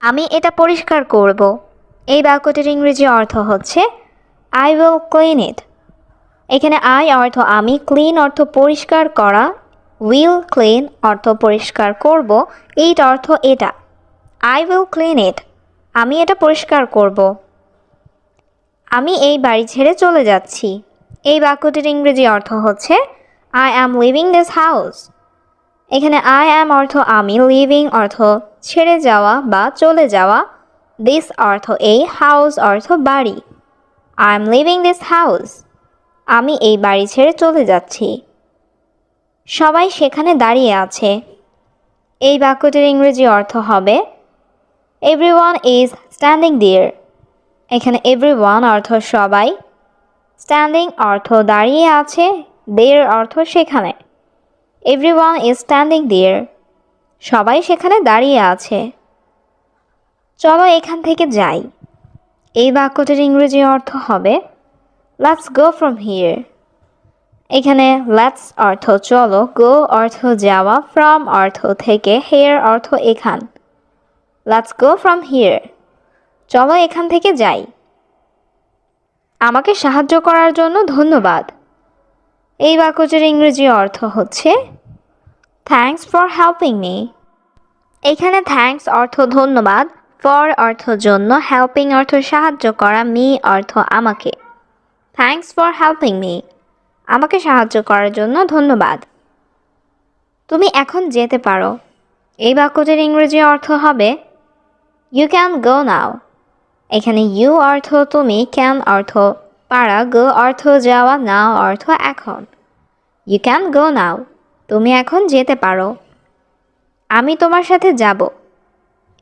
আমি এটা পরিষ্কার করব। এই বাক্যটির ইংরেজি অর্থ হচ্ছে আই উইল ক্লিন ইট। এখানে আই অর্থ আমি, ক্লিন অর্থ পরিষ্কার করা, উইল ক্লিন অর্থ পরিষ্কার করব, ইট অর্থ এটা। আই উইল ক্লিন ইট, আমি এটা পরিষ্কার করব। আমি এই বাড়ি ছেড়ে চলে যাচ্ছি। এই বাক্যটির ইংরেজি অর্থ হচ্ছে I am living this house. এখানে আই অ্যাম অর্থ আমি, লিভিং অর্থ ছেড়ে যাওয়া বা চলে যাওয়া, দিস অর্থ এই, হাউস অর্থ বাড়ি। I am living this house, আমি এই বাড়ি ছেড়ে চলে যাচ্ছি। সবাই সেখানে দাঁড়িয়ে আছে। এই বাক্যটির ইংরেজি অর্থ হবে এভরিওয়ান ইজ স্ট্যান্ডিং দেয়ার। এখানে এভরিওয়ান অর্থ সবাই, স্ট্যান্ডিং অর্থ দাঁড়িয়ে আছে, দেয়ার অর্থ সেখানে। এভরিওয়ান ইজ স্ট্যান্ডিং দেয়ার, সবাই সেখানে দাঁড়িয়ে আছে। চলো এখান থেকে যাই। এই বাক্যটির ইংরেজি অর্থ হবে লেটস গো ফ্রম হিয়ার। এখানে লেটস অর্থ চলো, গো অর্থ যাওয়া, ফ্রম অর্থ থেকে, হেয়ার অর্থ এখান। লেটস গো ফ্রম হিয়ার, চলো এখান থেকে যাই। আমাকে সাহায্য করার জন্য ধন্যবাদ। এই বাক্যটির ইংরেজি অর্থ হচ্ছে থ্যাঙ্কস ফর হেল্পিং মি। এখানে থ্যাঙ্কস অর্থ ধন্যবাদ, ফর অর্থ জন্য, হেল্পিং অর্থ সাহায্য করা, মি অর্থ আমাকে। থ্যাঙ্কস ফর হেল্পিং মি, আমাকে সাহায্য করার জন্য ধন্যবাদ। তুমি এখন যেতে পারো। এই বাক্যটির ইংরেজি অর্থ হবে ইউ ক্যান গো নাও। এখানে ইউ অর্থ তুমি, ক্যান অর্থ পারা, গো অর্থ যাওয়া, নাও অর্থ এখন। ইউ ক্যান গো নাও, তুমি এখন যেতে পারো। আমি তোমার সাথে যাব।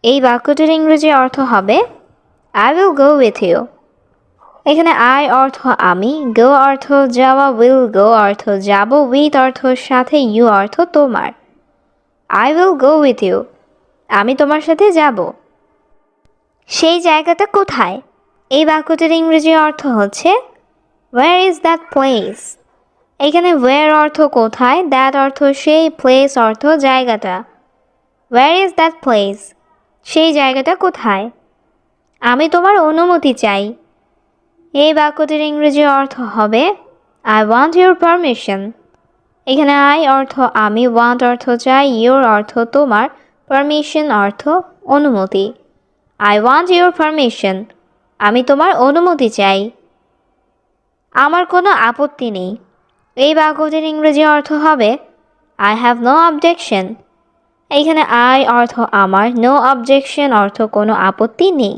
এই বাক্যটির ইংরেজি অর্থ হবে I will go with you. এখানে আই অর্থ আমি, গো অর্থ যাওয়া, উইল গো অর্থ যাব, উইথ অর্থ সাথে, ইউ অর্থ তোমার। I will go with you, আমি তোমার সাথে যাব। সেই জায়গাটা কোথায়? এই বাক্যটির ইংরেজি অর্থ হচ্ছে ওয়্যার ইজ দ্যাট প্লেস। এখানে ওয়্যার অর্থ কোথায়, দ্যাট অর্থ সেই, প্লেস অর্থ জায়গাটা। ওয়্যার ইজ দ্যাট প্লেস, সেই জায়গাটা কোথায়? আমি তোমার অনুমতি চাই। এই বাক্যটির ইংরেজি অর্থ হবে আই ওয়ান্ট ইউর পারমিশন। এখানে আই অর্থ আমি, ওয়ান্ট অর্থ চাই, ইউর অর্থ তোমার, পারমিশন অর্থ অনুমতি। আই ওয়ান্ট ইউর পারমিশন, আমি তোমার অনুমতি চাই। আমার কোনো আপত্তি নেই। এই বাক্যটির ইংরেজি অর্থ হবে আই হ্যাভ নো অবজেকশন। এইখানে আই অর্থ আমার, নো অবজেকশন অর্থ কোনো আপত্তি নেই।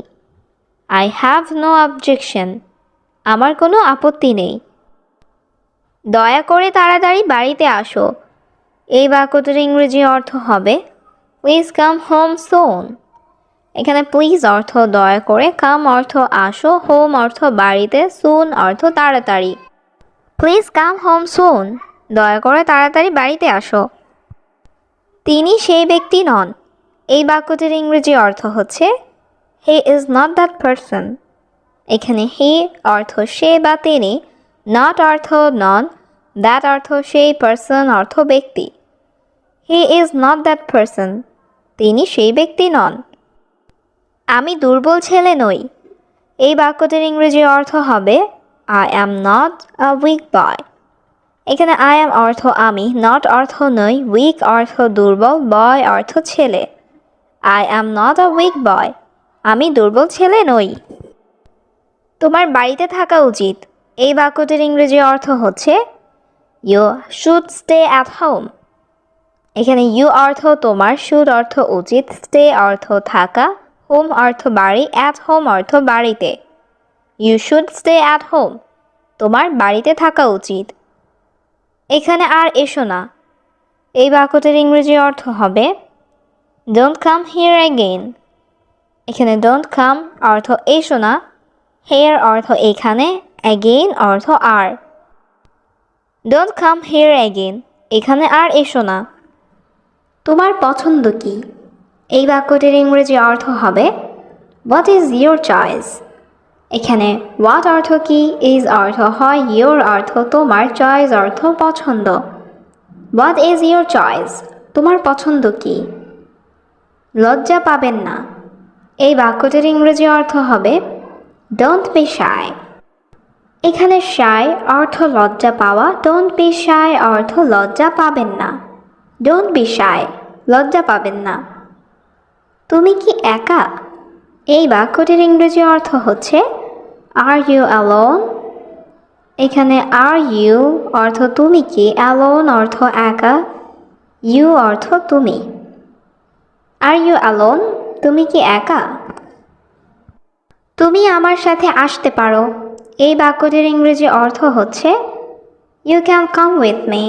আই হ্যাভ নো অবজেকশন, আমার কোনো আপত্তি নেই। দয়া করে তাড়াতাড়ি বাড়িতে আসো। এই বাক্যটির ইংরেজি অর্থ হবে প্লিজ কাম হোম সুন। এখানে প্লিজ অর্থ দয়া করে, কাম অর্থ আসো, হোম অর্থ বাড়িতে, সুন অর্থ তাড়াতাড়ি। প্লিজ কাম হোম সুন, দয়া করে তাড়াতাড়ি বাড়িতে আসো। তিনি সেই ব্যক্তি নন। এই বাক্যটির ইংরেজি অর্থ হচ্ছে he is not that person. এখানে হি অর্থ সে বা তিনি, নট অর্থ নন, দ্যাট অর্থ সেই, পারসন অর্থ ব্যক্তি। He is not that person, তিনি সেই ব্যক্তি নন। আমি দুর্বল ছেলে নই। এই বাক্যটির ইংরেজি অর্থ হবে I am not a weak boy. এখানে আই অ্যাম অর্থ আমি, নট অর্থ নই, উইক অর্থ দুর্বল, বয় অর্থ ছেলে। I am not a weak boy, আমি দুর্বল ছেলে নই। তোমার বাড়িতে থাকা উচিত। এই বাক্যটির ইংরেজি অর্থ হচ্ছে you should stay at home. এখানে ইউ অর্থ তোমার, শুড অর্থ উচিত, স্টে অর্থ থাকা, হোম অর্থ বাড়ি, অ্যাট হোম অর্থ বাড়িতে। You should stay at home, তোমার বাড়িতে থাকা উচিত। এখানে আর এসো না। এই বাক্যটির ইংরেজি অর্থ হবে ডোন্ট কাম হিয়ার অ্যাগেইন। এখানে ডোন্ট কাম অর্থ এসো না, হেয়ার অর্থ এখানে, অ্যাগেইন অর্থ আর। ডোন্ট কাম হিয়ার অ্যাগেইন, এখানে আর এসো না। তোমার পছন্দ কি? এই বাক্যটির ইংরেজি অর্থ হবে হোয়াট ইজ ইয়োর চয়েস। এখানে হোয়াট অর্থ কি, ইজ অর্থ হয়, ইয়োর অর্থ তোমার, চয়েস অর্থ পছন্দ। হোয়াট ইজ ইয়োর চয়েস, তোমার পছন্দ কি? লজ্জা পাবেন না। এই বাক্যটির ইংরেজি অর্থ হবে ডোন্ট বি শাই। এখানে শাই অর্থ লজ্জা পাওয়া, ডোন্ট বি শাই অর্থ লজ্জা পাবেন না। ডোন্ট বি শাই, লজ্জা পাবেন না। তুমি কি একা? এই বাক্যটির ইংরেজি অর্থ হচ্ছে আর ইউ অ্যালোন। এখানে আর ইউ অর্থ তুমি কি, অ্যালোন অর্থ একা, ইউ অর্থ তুমি। আর ইউ অ্যালোন, তুমি কি একা? তুমি আমার সাথে আসতে পারো। এই বাক্যটির ইংরেজি অর্থ হচ্ছে you can come with me.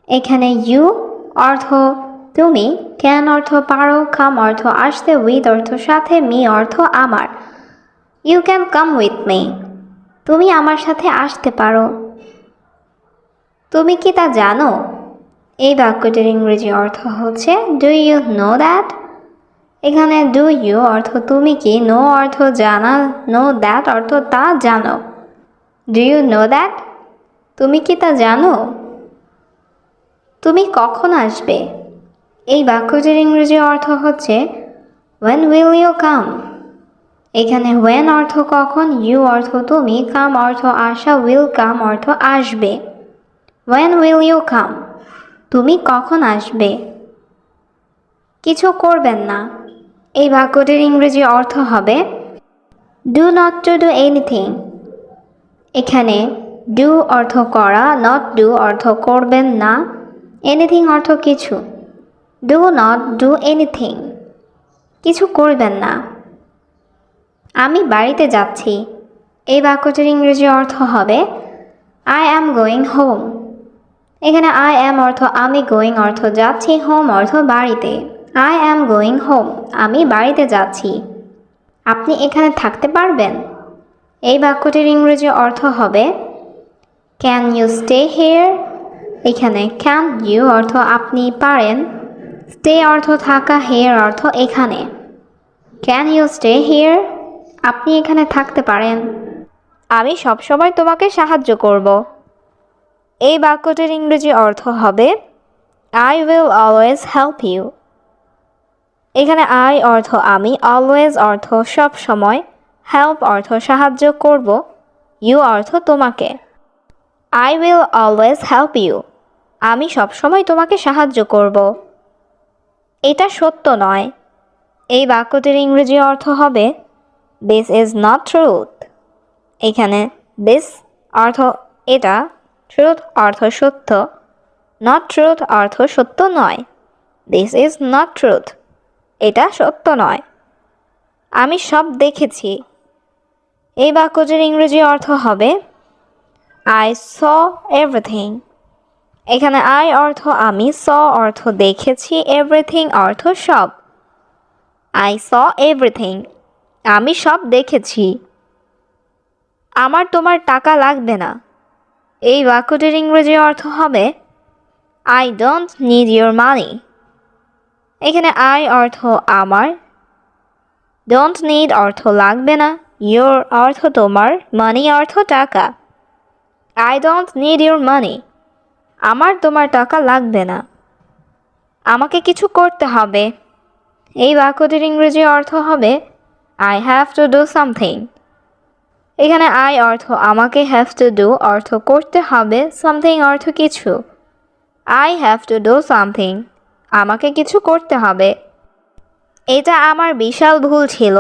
এখানে ইউ অর্থ তুমি, ক্যান অর্থ পারো, কাম অর্থ আসতে, উইথ অর্থ সাথে, মি অর্থ আমার। You can come with me, তুমি আমার সাথে আসতে পারো। তুমি কি তা জানো? এই বাক্যটির ইংরেজি অর্থ হচ্ছে ডু ইউ নো দ্যাট। এখানে ডু ইউ অর্থ তুমি কি, নো অর্থ জানা, নো দ্যাট অর্থ তা জানো। ডু ইউ নো দ্যাট, তুমি কি তা জানো? তুমি কখন আসবে? এই বাক্যটির ইংরেজি অর্থ হচ্ছে when will you come। এখানে when অর্থ কখন, you অর্থ তুমি, come অর্থ আসা, will come অর্থ আসবে। when will you come, তুমি কখন আসবে? কিছু করবেন না। এই বাক্যটির ইংরেজি অর্থ হবে do not to do anything। এখানে do অর্থ করা, not do অর্থ করবেন না, anything অর্থ কিছু। do not do anything, কিছু করবেন না। আমি বাড়িতে যাচ্ছি। এই বাক্যটির ইংরেজি অর্থ হবে I am going home। এখানে I am অর্থ আমি, going অর্থ যাচ্ছি, home অর্থ বাড়িতে। I am going home, আমি বাড়িতে যাচ্ছি। আপনি এখানে থাকতে পারবেন? এই বাক্যটির ইংরেজি অর্থ হবে Can you stay here? এখানে can you অর্থ আপনি পারেন, stay অর্থ থাকা, here অর্থ এখানে। Can you stay here? আপনি এখানে থাকতে পারেন। আমি সবসময় তোমাকে সাহায্য করব। এই বাক্যটির ইংরেজি অর্থ হবে I will always help you। এখানে I অর্থ আমি, always অর্থ সব সময়, help অর্থ সাহায্য করব, you অর্থ তোমাকে। I will always help you, আমি সবসময় তোমাকে সাহায্য করব। এটা সত্য নয়। এই বাক্যটির ইংরেজি অর্থ হবে This is not truth। এখানে this অর্থ এটা, truth অর্থ সত্য, not truth অর্থ সত্য নয়। This is not truth, এটা সত্য নয়। আমি সব দেখেছি। এই বাক্যটির ইংরেজি অর্থ হবে I saw everything। এখানে I অর্থ আমি, saw অর্থ দেখেছি, everything অর্থ সব। I saw everything, আমি সব দেখেছি। আমার তোমার টাকা লাগবে না। এই বাক্যটির ইংরেজি অর্থ হবে I don't need your money। এখানে I অর্থ আমার, don't need অর্থ লাগবে না, your অর্থ তোমার, money অর্থ টাকা। I don't need your money, আমার তোমার টাকা লাগবে না। আমাকে কিছু করতে হবে। এই বাক্যটির ইংরেজি অর্থ হবে I have to do something। এখানে I অর্থ আমাকে, have to do অর্থ করতে হবে, something অর্থ কিছু। I have to do something, আমাকে কিছু করতে হবে। এটা আমার বিশাল ভুল ছিল।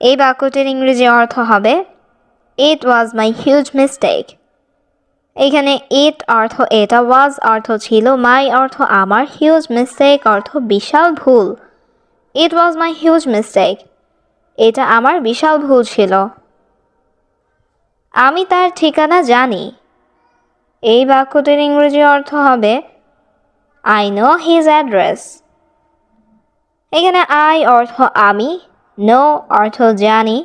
এই বাক্যটির ইংরেজি অর্থ হবে It was my huge mistake। এখানে it অর্থ এটা, was অর্থ ছিল, my অর্থ আমার, huge mistake অর্থ বিশাল ভুল। It was my huge mistake, এটা আমার বিশাল ভুল ছিল। আমি তার ঠিকানা জানি। এই বাক্যটির ইংরেজি অর্থ হবে I know his address। এখানে I অর্থ আমি, know অর্থ জানি,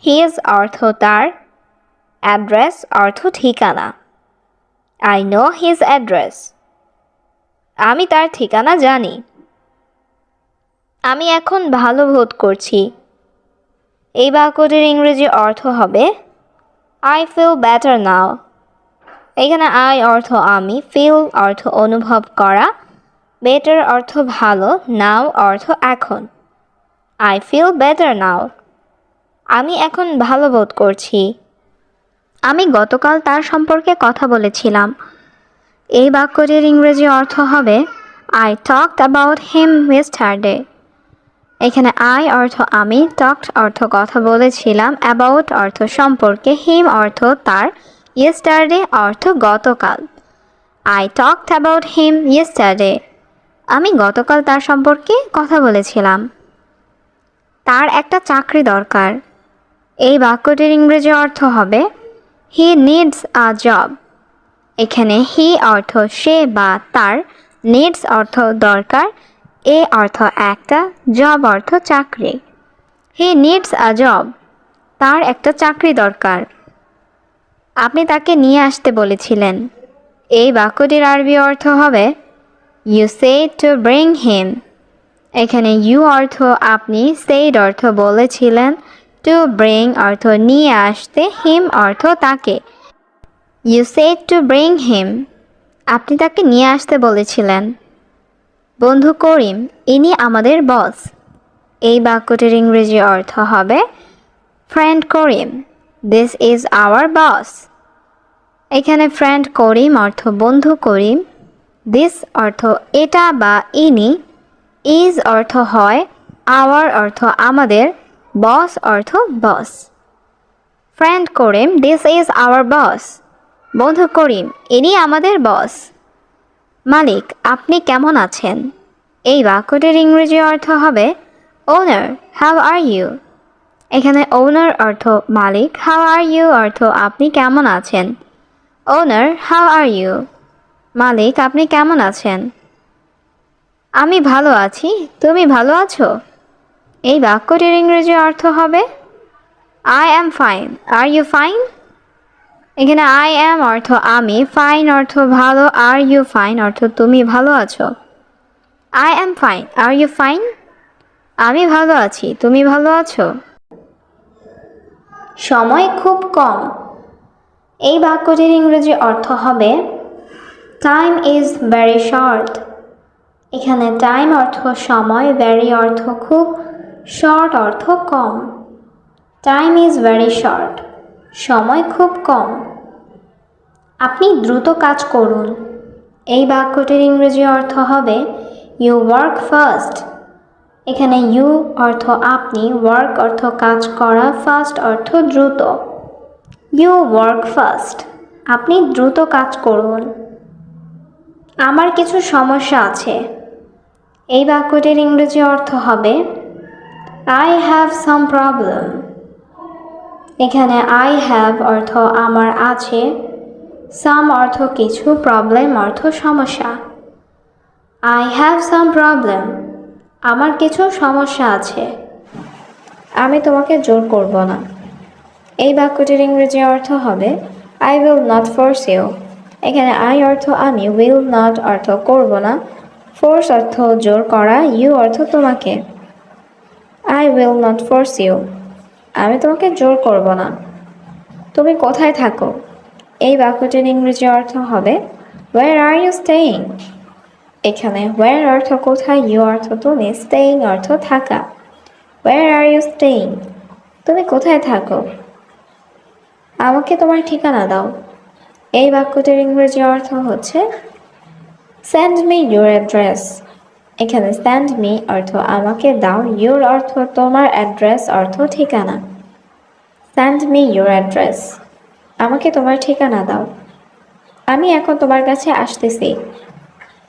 his অর্থ তার, address অর্থ ঠিকানা। I know his address, আমি তার ঠিকানা জানি। আমি এখন ভালো বোধ করছি। এই বাক্যটির ইংরেজি অর্থ হবে I feel better now। এখানে I অর্থ আমি, feel অর্থ অনুভব করা, better অর্থ ভালো, now অর্থ এখন। I feel better now. আমি এখন ভালো বোধ করছি। আমি গতকাল তার সম্পর্কে কথা বলেছিলাম। এই বাক্যটির ইংরেজি অর্থ হবে I talked about him yesterday. এখানে I অর্থ আমি, talked অর্থ কথা বলেছিলাম, about অর্থ সম্পর্কে, him অর্থ তার, yesterday অর্থ গতকাল। I talked about him yesterday. আমি গতকাল তার সম্পর্কে কথা বলেছিলাম। তার একটা চাকরি দরকার। এই বাক্যটির ইংরেজি অর্থ হবে He needs a job. এখানে he অর্থ সে বা তার, needs অর্থ দরকার, a অর্থ একটা, job অর্থ চাকরি। He needs a job. তার একটা চাকরি দরকার। আপনি তাকে নিয়ে আসতে বলেছিলেন। এই বাক্যটির আরবি অর্থ হবে You said to bring him. এখানে you অর্থ আপনি, said অর্থ বলেছিলেন, to bring অর্থ নিয়ে আসতে, him অর্থ তাকে। You said to bring him. আপনি তাকে নিয়ে আসতে বলেছিলেন। বন্ধু করিম, ইনি আমাদের বস। এই বাক্যটির ইংরেজি অর্থ হবে Friend Karim, this is our boss. এখানে ফ্রেন্ড করিম অর্থ বন্ধু করিম, this অর্থ এটা বা ইনি, is অর্থ হয়, our অর্থ আমাদের, boss অর্থ boss. Friend Karim, this is our boss. বন্ধু করিম, ইনি আমাদের বস। মালিক, আপনি কেমন আছেন? এই বাক্যটির ইংরেজি অর্থ হবে ওনার, হাউ আর ইউ। এখানে ওনার অর্থ মালিক, হাউ আর ইউ অর্থ আপনি কেমন আছেন। ওনার, হাউ আর ইউ। মালিক, আপনি কেমন আছেন? আমি ভালো আছি, তুমি ভালো আছো? এই বাক্যটির ইংরেজি অর্থ হবে I am fine, are you fine? এখানে I am অর্থ আমি, fine অর্থ ভালো, are you fine অর্থ তুমি ভালো আছো। I am fine, are you fine? আমি ভালো আছি, তুমি ভালো আছো? সময় খুব কম। এই বাক্যটির ইংরেজি অর্থ হবে Time is very short. এখানে টাইম অর্থ সময়, very অর্থ খুব, short অর্থ কম। Time is very short. সময় খুব কম। আপনি দ্রুত কাজ করুন। এই বাক্যটির ইংরেজি অর্থ হবে ইউ ওয়ার্ক ফাস্ট। এখানে ইউ অর্থ আপনি, ওয়ার্ক অর্থ কাজ করা, ফাস্ট অর্থ দ্রুত। You work fast. আপনি দ্রুত কাজ করুন। আমার কিছু সমস্যা আছে। এই বাক্যটির ইংরেজি অর্থ হবে I have some problem. এখানে I have অর্থ আমার আছে, some অর্থ কিছু, problem অর্থ সমস্যা। I have some problem. আমার কিছু সমস্যা আছে। আমি তোমাকে জোর করব না। এই বাক্যটির ইংরেজি অর্থ হবে I will not force you. এখানে I অর্থ আমি, will not অর্থ করব না, force অর্থ জোর করা, you অর্থ তোমাকে। I will not force you. আমি তোমাকে জোর করব না। তুমি কোথায় থাকো? এই বাক্যটির ইংরেজি অর্থ হবে Where are you staying? এখানে where অর্থ কোথায়, you অর্থ তুমি, staying অর্থ থাকা। Where are you staying? তুমি কোথায় থাকো? আমাকে তোমার ঠিকানা দাও। এই বাক্যটির ইংরেজি অর্থ হচ্ছে Send me your address. এখানে send me অর্থ আমাকে দাও, your অর্থ তোমার, address অর্থ ঠিকানা। Send me your address. আমাকে তোমার ঠিকানা দাও। আমি এখন তোমার কাছে আসতেছি।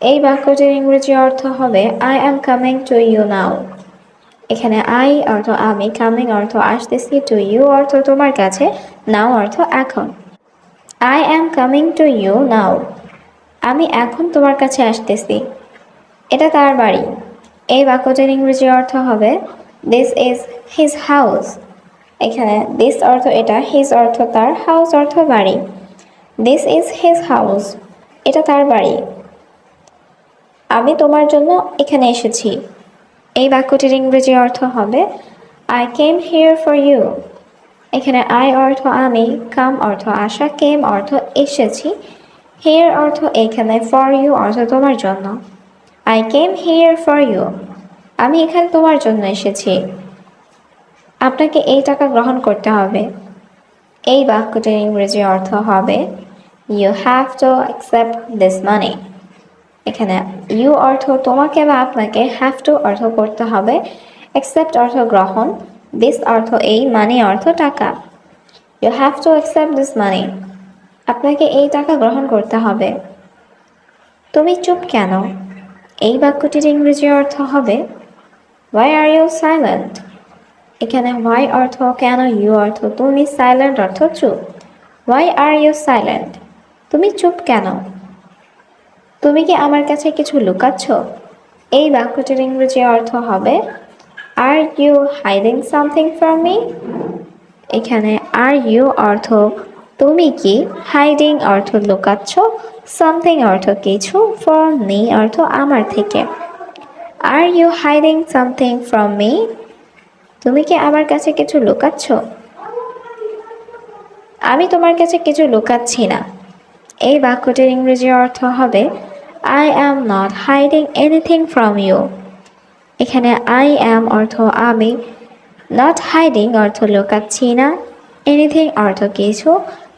এই বাক্যটির ইংরেজি অর্থ হবে I am coming to you now. এখানে I অর্থ আমি, coming অর্থ আসতেছি, to you অর্থ তোমার কাছে, now অর্থ এখন। I am coming to you now. আমি এখন তোমার কাছে আসতেছি। এটা তার বাড়ি। এই বাক্যটির ইংরেজি অর্থ হবে This is his house. এখানে this অর্থ এটা, his অর্থ তার, house অর্থ বাড়ি। This is his house. এটা তার বাড়ি। আমি তোমার জন্য এখানে এসেছি। এই বাক্যটির ইংরেজি অর্থ হবে I came here for you. এখানে I অর্থ আমি, come অর্থ আসা, came অর্থ এসেছি, here অর্থ এখানে, for you অর্থ তোমার জন্য। I came here for you. আমি এখানে তোমার জন্য এসেছি। আপনাকে এই টাকা গ্রহণ করতে হবে। এই বাক্যটির ইংরেজি অর্থ হবে you have to accept this money. এখানে ইউ অর্থ তোমাকে বা আপনাকে, হ্যাভ টু অর্থ করতে হবে, অ্যাকসেপ্ট অর্থ গ্রহণ, দিস অর্থ এই, মানি অর্থ টাকা। You have to accept this money. আপনাকে এই টাকা গ্রহণ করতে হবে। তুমি চুপ কেন? এই বাক্যটির ইংরেজি অর্থ হবে হোয়াই আর ইউ সাইলেন্ট। এখানে হোয়াই অর্থ কেন, ইউ অর্থ তুমি, সাইলেন্ট অর্থ চুপ। Why are you silent? তুমি চুপ কেন? তুমি কি আমার কাছে কিছু লুকাচ্ছ? এই বাক্যটির ইংরেজি অর্থ হবে are you hiding something from me. এখানে আর ইউ অর্থ তুমি কি, হাইডিং অর্থ লুকাচ্ছ, সামথিং অর্থ কিছু, ফ্রম মি অর্থ আমার থেকে। Are you hiding something from me? তুমি কি আমার কাছে কিছু লুকাচ্ছ? আমি তোমার কাছে কিছু লুকাচ্ছি না। এই বাক্যটির ইংরেজি অর্থ হবে I am not hiding anything from you. এখানে আই অ্যাম অর্থ আমি, নট হাইডিং অর্থ লুকাচ্ছি না, এনিথিং অর্থ কিছু,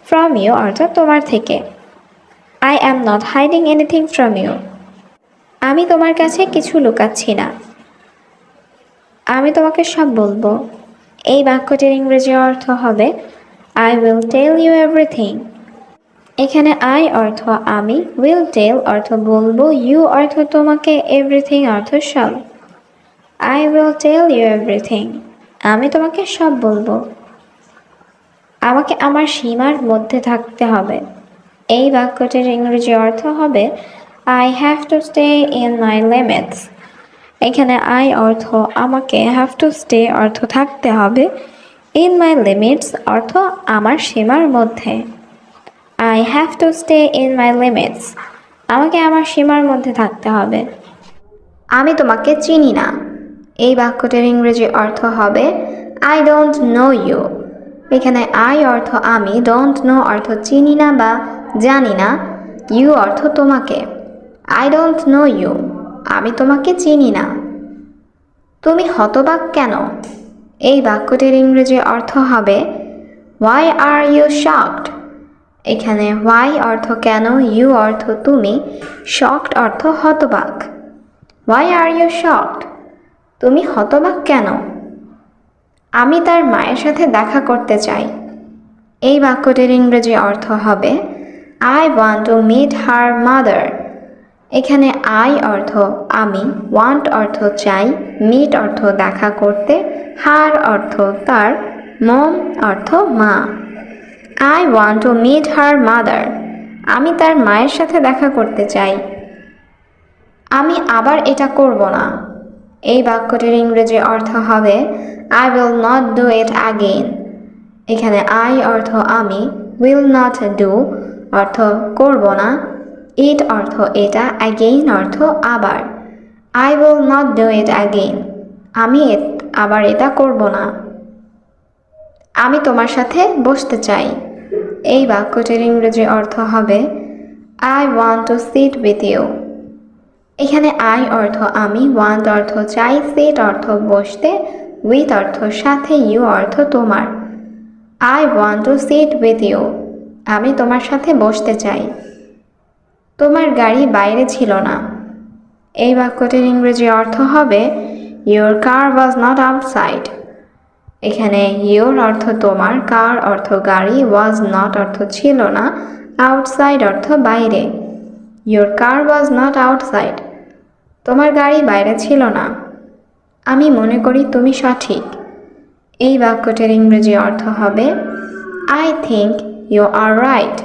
ফ্রম ইউ অর্থ তোমার থেকে। I am not hiding anything from you. আমি তোমার কাছে কিছু লুকাচ্ছি না। আমি তোমাকে সব বলবো। এই বাক্যটির ইংরেজি অর্থ হবে I will tell you everything. এখানে আই অর্থ আমি, উইল টেল অর্থ বলবো, ইউ অর্থ তোমাকে, এভরিথিং অর্থ সব। I will tell you everything. আমি তোমাকে সব বলবো। আমাকে আমার সীমার মধ্যে থাকতে হবে। এই বাক্যটির ইংরেজি অর্থ হবে I have to stay in my limits. এখানে আই অর্থ আমাকে, হ্যাভ টু স্টে অর্থ থাকতে হবে, ইন মাই লিমিটস অর্থ আমার সীমার মধ্যে। I have to stay in my limits. আমাকে আমার সীমার মধ্যে থাকতে হবে। আমি তোমাকে চিনি না। এই বাক্যটির ইংরেজি অর্থ হবে আই ডোন্ট নো ইউ। এখানে আই অর্থ আমি, ডোন্ট নো অর্থ চিনি না বা জানি না, ইউ অর্থ তোমাকে। I don't know you. আমি তোমাকে চিনি না। তুমি হতবাক কেন? এই বাক্যটির ইংরেজি অর্থ হবে হোয়াই আর ইউ শকড। এখানে হোয়াই অর্থ কেন, ইউ অর্থ তুমি, শকড অর্থ হতবাক। Why are you shocked? তুমি হতবাক কেন? আমি তার মায়ের সাথে দেখা করতে চাই। এই বাক্যটির ইংরেজি অর্থ হবে I want to meet her mother. এখানে আই অর্থ আমি, ওয়ান্ট অর্থ চাই, মিট অর্থ দেখা করতে, হার অর্থ তার, মম অর্থ মা। I want to meet her mother. আমি তার মায়ের সাথে দেখা করতে চাই। আমি আবার এটা করব না। এই বাক্যটির ইংরেজি অর্থ হবে I will not do it again. এখানে আই অর্থ আমি, উইল নট ডু অর্থ করব না, ইট অর্থ এটা, অ্যাগেইন অর্থ আবার। I will not do it again. আমি আবার এটা করব না। আমি তোমার সাথে বসতে চাই। এই বাক্যটির ইংরেজি অর্থ হবে I want to sit with you. এখানে আই অর্থ আমি, ওয়ান্ট অর্থ চাই, সিট অর্থ বসতে, উইথ অর্থ সাথে, ইউ অর্থ তোমার। I want to sit with you. আমি তোমার সাথে বসতে চাই। তোমার গাড়ি বাইরে ছিল না। এই বাক্যটির ইংরেজি অর্থ হবে your car was not outside. এখানে ইউর অর্থ তোমার, কার অর্থ গাড়ি, ওয়াজ নট অর্থ ছিল না, আউটসাইড অর্থ বাইরে। Your car was not outside. তোমার গাড়ি বাইরে ছিল না। আমি মনে করি তুমি সঠিক। এই বাক্যটির ইংরেজি অর্থ হবে I think you are right.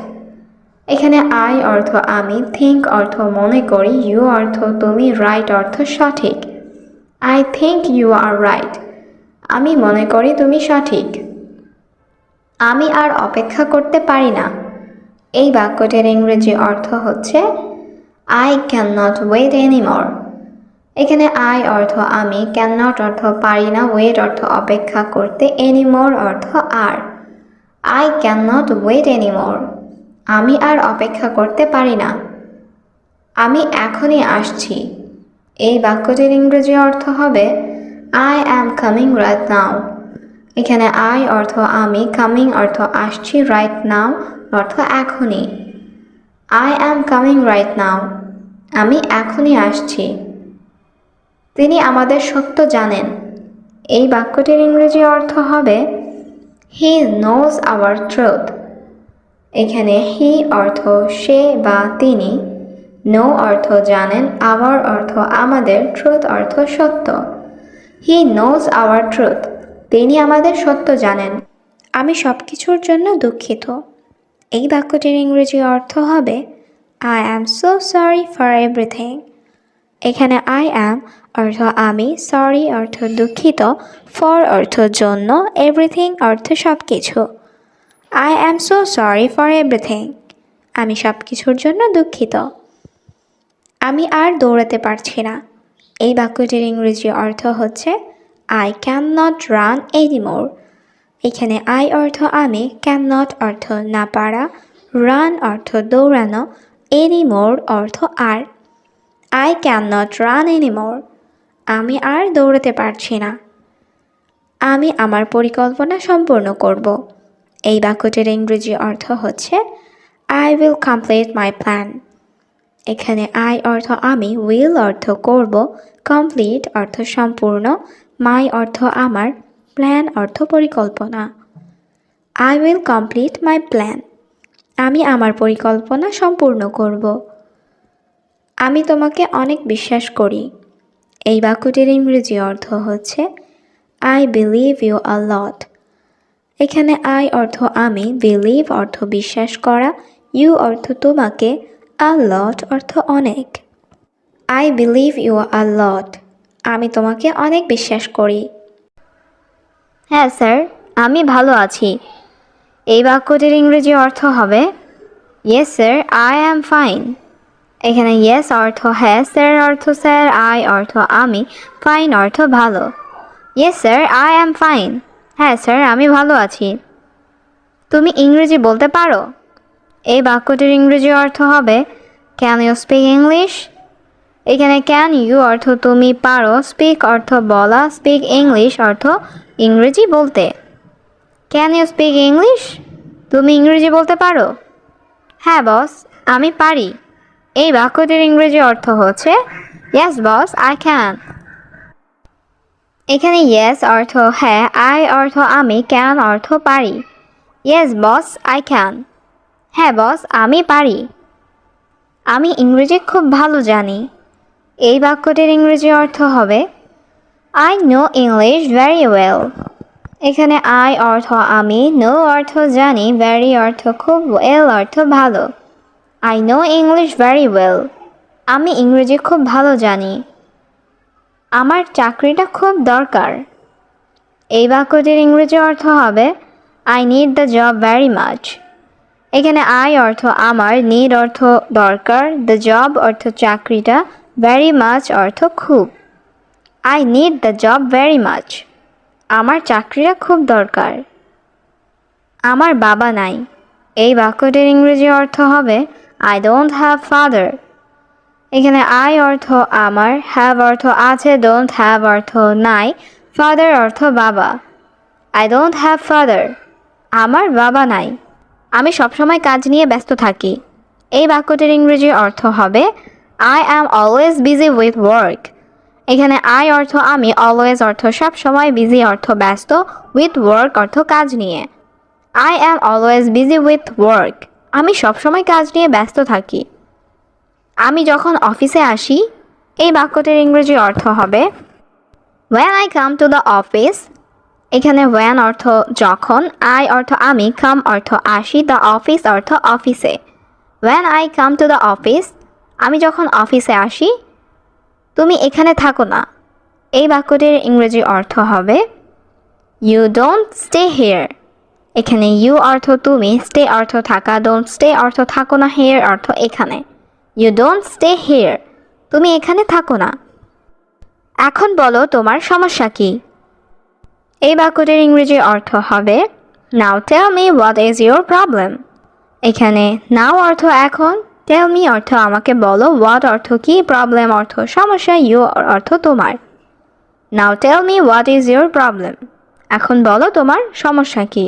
এখানে আই অর্থ আমি, থিঙ্ক অর্থ মনে করি, ইউ অর্থ তুমি, রাইট অর্থ সঠিক। I think you are right. আমি মনে করি তুমি সঠিক। আমি আর অপেক্ষা করতে পারি না। এই বাক্যটির ইংরেজি অর্থ হচ্ছে I can not wait anymore. এখানে আই অর্থ আমি, ক্যান নট অর্থ পারি না, ওয়েট অর্থ অপেক্ষা করতে, এনিমোর অর্থ আর। I can not wait anymore. আমি আর অপেক্ষা করতে পারি না। আমি এখনই আসছি। এই বাক্যটির ইংরেজি অর্থ হবে I am coming right now। এখানে I অর্থ আমি, coming অর্থ আসছি, right now অর্থ এখনই। I am coming right now, আমি এখনই আসছি। তিনি আমাদের সত্য জানেন। এই বাক্যটির ইংরেজি অর্থ হবে He knows our truth। এখানে হি অর্থ সে বা তিনি, নো অর্থ জানেন, our অর্থ আমাদের, ট্রুথ অর্থ সত্য। হি নোজ আওয়ার ট্রুথ, তিনি আমাদের সত্য জানেন। আমি সব কিছুর জন্য দুঃখিত। এই বাক্যটির ইংরেজি অর্থ হবে I am so sorry for everything। এখানে I am অর্থ আমি, sorry অর্থ দুঃখিত, for অর্থ জন্য, everything অর্থ সব কিছু। I am so sorry for everything। আমি সব কিছুর জন্য দুঃখিত। আমি আর দৌড়াতে পারছি না। এই বাক্যটির ইংরেজি অর্থ হচ্ছে I cannot run anymore। এখানে I অর্থ আমি, cannot অর্থ না পারা, run অর্থ দৌড়ানো, anymore অর্থ আর। I cannot run anymore। আমি আর দৌড়াতে পারছি না। আমি আমার পরিকল্পনা সম্পূর্ণ করব। এই বাক্যটির ইংরেজি অর্থ হচ্ছে I will complete my plan। এখানে I অর্থ আমি, will অর্থ করব, complete অর্থ সম্পূর্ণ, my অর্থ আমার, plan অর্থ পরিকল্পনা। I will complete my plan। আমি আমার পরিকল্পনা সম্পূর্ণ করব। আমি তোমাকে অনেক বিশ্বাস করি। এই বাক্যটির ইংরেজি অর্থ হচ্ছে I believe you a lot। এখানে I অর্থ আমি, believe অর্থ বিশ্বাস করা, you অর্থ তোমাকে, a lot অর্থ অনেক। I believe you a lot। আমি তোমাকে অনেক বিশ্বাস করি। হ্যাঁ স্যার, আমি ভালো আছি। এই বাক্যটির ইংরেজি অর্থ হবে Yes sir, I am fine। এখানে yes অর্থ হ্যাঁ, sir অর্থ স্যার, I অর্থ আমি, fine অর্থ ভালো। Yes sir, I am fine। হ্যাঁ স্যার, আমি ভালো আছি। তুমি ইংরেজি বলতে পারো? এই বাক্যটির ইংরেজি অর্থ হবে Can you speak English? এখানে can you অর্থ তুমি পারো, speak অর্থ বলা, speak English অর্থ ইংরেজি বলতে। Can you speak English? তুমি ইংরেজি বলতে পারো? হ্যাঁ বস, আমি পারি। এই বাক্যটির ইংরেজি অর্থ হচ্ছে Yes boss, I can। এখানে yes অর্থ হ্যাঁ, I অর্থ আমি, can অর্থ পারি। Yes boss, I can। হ্যাঁ বস, আমি পারি। আমি ইংরেজি খুব ভালো জানি। এই বাক্যটির ইংরেজি অর্থ হবে I know English very well। এখানে I অর্থ আমি, know অর্থ জানি, very অর্থ খুব, well অর্থ ভালো। I know English very well। আমি ইংরেজি খুব ভালো জানি। আমার চাকরিটা খুব দরকার। এই বাক্যটির ইংরেজি অর্থ হবে I need the job very much। এখানে I অর্থ আমার, need অর্থ দরকার, the job অর্থ চাকরিটা, very much অর্থ খুব। I need the job very much। আমার চাকরিটা খুব দরকার। আমার বাবা নাই। এই বাক্যটির ইংরেজি অর্থ হবে I don't have father। এখানে I অর্থ আমার, have অর্থ আছে, don't have অর্থ নাই, father অর্থ বাবা। I don't have father। আমার বাবা নাই। আমি সবসময় কাজ নিয়ে ব্যস্ত থাকি। এই বাক্যটির ইংরেজি অর্থ হবে I am always busy with work। এখানে I অর্থ আমি, always অর্থ সবসময়, busy অর্থ ব্যস্ত, with work অর্থ কাজ নিয়ে। I am always busy with work। আমি সবসময় কাজ নিয়ে ব্যস্ত থাকি। আমি যখন অফিসে আসি। এই বাক্যটির ইংরেজি অর্থ হবে When I come to the office। এখানে when অর্থ যখন, I অর্থ আমি, come অর্থ আসি, the office অর্থ অফিসে। When I come to the office। আমি যখন অফিসে আসি। তুমি এখানে থাকো না। এই বাক্যটির ইংরেজি অর্থ হবে You don't stay here। এখানে you অর্থ তুমি, stay অর্থ থাকা, don't stay অর্থ থাকো না, here অর্থ এখানে। You don't stay here। তুমি এখানে থাকো না। এখন বলো তোমার সমস্যা কি? এই বাক্যটির ইংরেজি অর্থ হবে Now tell me what is your problem। এখানে now অর্থ এখন, টেল মি অর্থ আমাকে বলো, হোয়াট অর্থ কি, প্রবলেম অর্থ সমস্যা, ইউ অর্থ তোমার। Now tell me what is your problem. এখন বলো তোমার সমস্যা কি।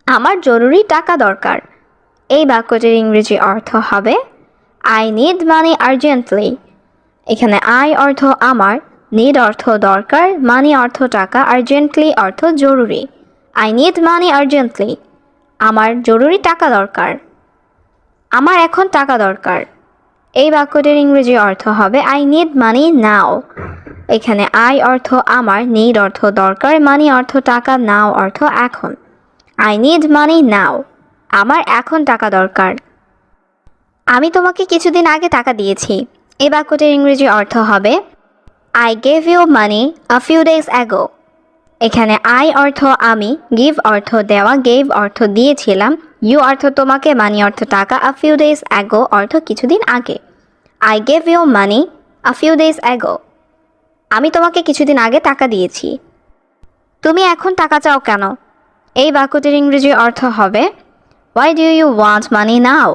আমার জরুরি টাকা দরকার। এই বাক্যটির ইংরেজি অর্থ হবে আই নিড মানি আর্জেন্টলি। এখানে আই অর্থ আমার, নিড অর্থ দরকার, মানি অর্থ টাকা, আর্জেন্টলি অর্থ জরুরি। I need money urgently. আমার জরুরি টাকা দরকার। আমার এখন টাকা দরকার। এই বাক্যটির ইংরেজি অর্থ হবে আই নিড মানি নাও। এখানে আই অর্থ আমার, নিড অর্থ দরকার, মানি অর্থ টাকা, নাও অর্থ এখন। আই নিড মানি নাও। আমার এখন টাকা দরকার। আমি তোমাকে কিছুদিন আগে টাকা দিয়েছি। এই বাক্যটির ইংরেজি অর্থ হবে I gave you money a few days ago. এখানে আই অর্থ আমি, গিভ অর্থ দেওয়া, গেভ অর্থ দিয়েছিলাম, ইউ অর্থ তোমাকে, মানি অর্থ টাকা, আ ফিউ ডেজ অ্যাগো অর্থ কিছুদিন আগে। I gave you money a few days ago. আমি তোমাকে কিছুদিন আগে টাকা দিয়েছি। তুমি এখন টাকা চাও কেন? এই বাক্যটির ইংরেজি অর্থ হবে why do you want money now.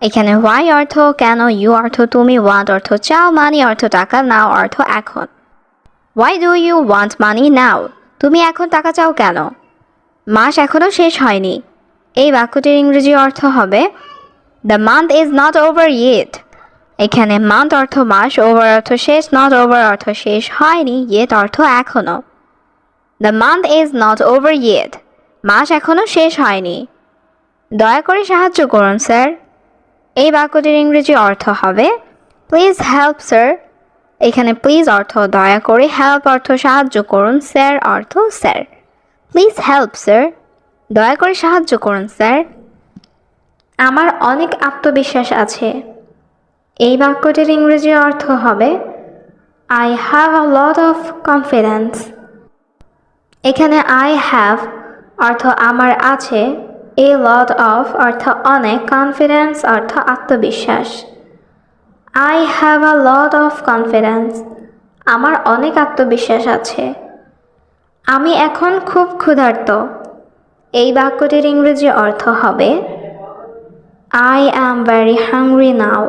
এখানে হোয়াই অর্থ কেন, ইউ অর্থ তুমি, ওয়ান্ট অর্থ চাও, মানি অর্থ টাকা, নাও অর্থ এখন। Why do you want money now. তুমি এখন টাকা চাও কেন? মাস এখনও শেষ হয়নি। এই বাক্যটির ইংরেজি অর্থ হবে the month is not over yet. এখানে মান্থ অর্থ মাস, ওভার অর্থ শেষ, নট ওভার অর্থ শেষ হয়নি, ইয়েট অর্থ এখনও। The month is not over yet. মাস এখনও শেষ হয়নি। দয়া করে সাহায্য করুন স্যার। এই বাক্যটির ইংরেজি অর্থ হবে প্লিজ হেল্প স্যার। এখানে প্লিজ অর্থ দয়া করে, হেল্প অর্থ সাহায্য করুন, স্যার অর্থ স্যার। Please help sir. দয়া করে সাহায্য করুন স্যার। আমার অনেক আত্মবিশ্বাস আছে। এই বাক্যটির ইংরেজি অর্থ হবে I have a lot of confidence. এখানে আই হ্যাভ অর্থ আমার আছে, এ লট অফ অর্থ অনেক, কনফিডেন্স অর্থ আত্মবিশ্বাস। I have a lot of confidence. আমার অনেক আত্মবিশ্বাস আছে। আমি এখন খুব ক্ষুধার্ত। এই বাক্যটির ইংরেজি অর্থ হবে I am very hungry now.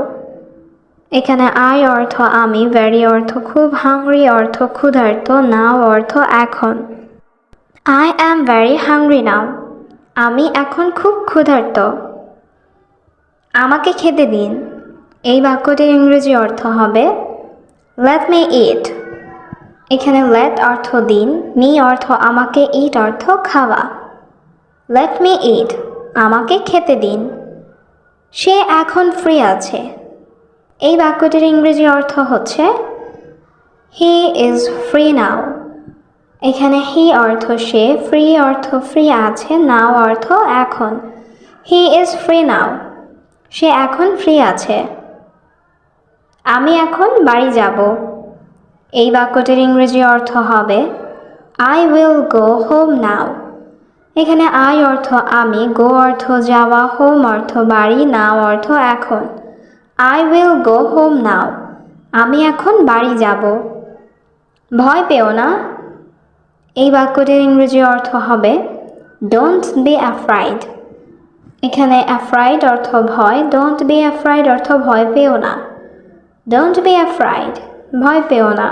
এখানে আই অর্থ আমি, ভেরি অর্থ খুব, হাংরি অর্থ ক্ষুধার্ত, নাও অর্থ এখন। I am very hungry now. আমি এখন খুব ক্ষুধার্ত। আমাকে খেতে দিন। এই বাক্যটির ইংরেজি অর্থ হবে লেট মি ইট। এখানে লেট অর্থ দিন, মি অর্থ আমাকে, ইট অর্থ খাওয়া। লেট মি ইট। আমাকে খেতে দিন। সে এখন ফ্রি আছে। এই বাক্যটির ইংরেজি অর্থ হচ্ছে হি ইজ ফ্রি নাও। এখানে হি অর্থ সে, ফ্রি অর্থ ফ্রি আছে, নাও অর্থ এখন। He is free now. সে এখন ফ্রি আছে। আমি এখন বাড়ি যাব। এই বাক্যটির ইংরেজি অর্থ হবে I will go home now. এখানে আই অর্থ আমি, গো অর্থ যাওয়া, হোম অর্থ বাড়ি, নাও অর্থ এখন। I will go home now. আমি এখন বাড়ি যাব। ভয় পেও না। এই বাক্যটির ইংরেজি অর্থ হবে ডোন্ট বি অ্যাফ্রাইড। এখানে অ্যাফ্রাইড অর্থ ভয়, ডোন্ট বি অ্যাফ্রাইড অর্থ ভয় পেও না। Don't be afraid. ভয় পেও না।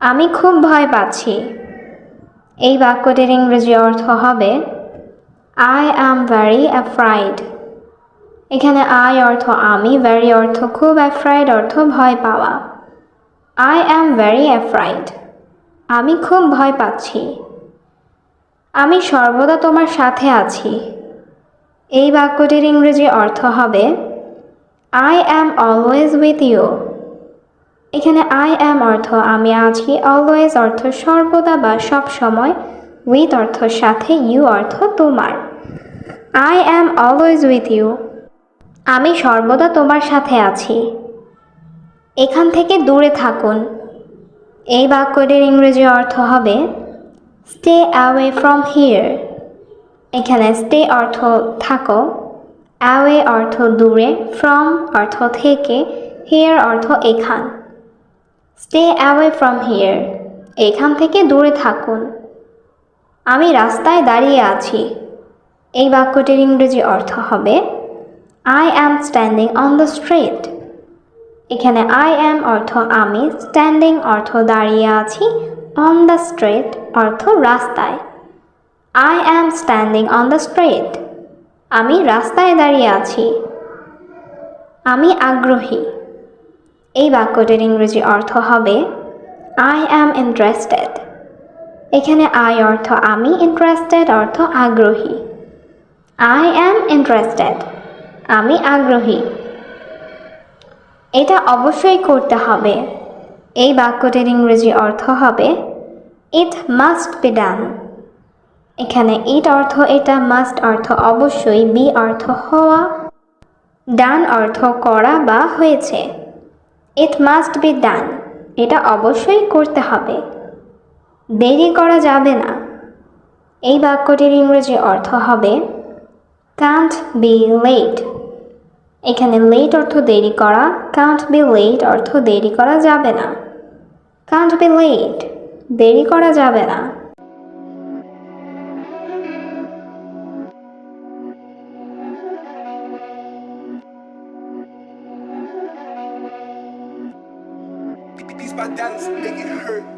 আমি খুব ভয় পাচ্ছি। এই বাক্যটির ইংরেজি অর্থ হবে আই অ্যাম ভেরি অ্যাফ্রাইড। এখানে আই অর্থ আমি, ভেরি অর্থ খুব, অ্যাফ্রাইড অর্থ ভয় পাওয়া। I am very afraid. আমি খুব ভয় পাচ্ছি। আমি সর্বদা তোমার সাথে আছি। এই বাক্যটির ইংরেজি অর্থ হবে I am always with you. এখানে আই অ্যাম অর্থ আমি আছি, অলওয়েজ অর্থ সর্বদা বা সব সময়, উইথ অর্থ সাথে, ইউ অর্থ তোমার। I am always with you. আমি সর্বদা তোমার সাথে আছি। এখান থেকে দূরে থাকুন। এই বাক্যটির ইংরেজি অর্থ হবে স্টে অ্যাওয়ে ফ্রম হিয়ার। এখানে স্টে অর্থ থাকো, অ্যাওয়ে অর্থ দূরে, ফ্রম অর্থ থেকে, হিয়ার অর্থ এখান। Stay away from here. এখান থেকে দূরে থাকুন। আমি রাস্তায় দাঁড়িয়ে আছি। এই বাক্যটির ইংরেজি অর্থ হবে I am standing on the street. এখানে I am অর্থ আমি, standing অর্থ দাঁড়িয়ে আছি, on the street অর্থ রাস্তায়। I am standing on the street. আমি রাস্তায় দাঁড়িয়ে আছি। আমি আগ্রহী। এই বাক্যটির ইংরেজি অর্থ হবে I am interested. এখানে I অর্থ আমি, interested অর্থ আগ্রহী। I am interested. আমি আগ্রহী। এটা অবশ্যই করতে হবে। এই বাক্যটির ইংরেজি অর্থ হবে It must be done. এখানে it অর্থ এটা, must অর্থ অবশ্যই, be অর্থ হওয়া, done অর্থ করা বা হয়েছে। It must be done. এটা অবশ্যই করতে হবে। দেরি করা যাবে না। এই বাক্যটির ইংরেজি অর্থ হবে can't be late. এখানে late অর্থ দেরি করা, can't be late অর্থ দেরি করা যাবে না। can't be late. দেরি করা যাবে না। Beats by Dallas, make it hurt.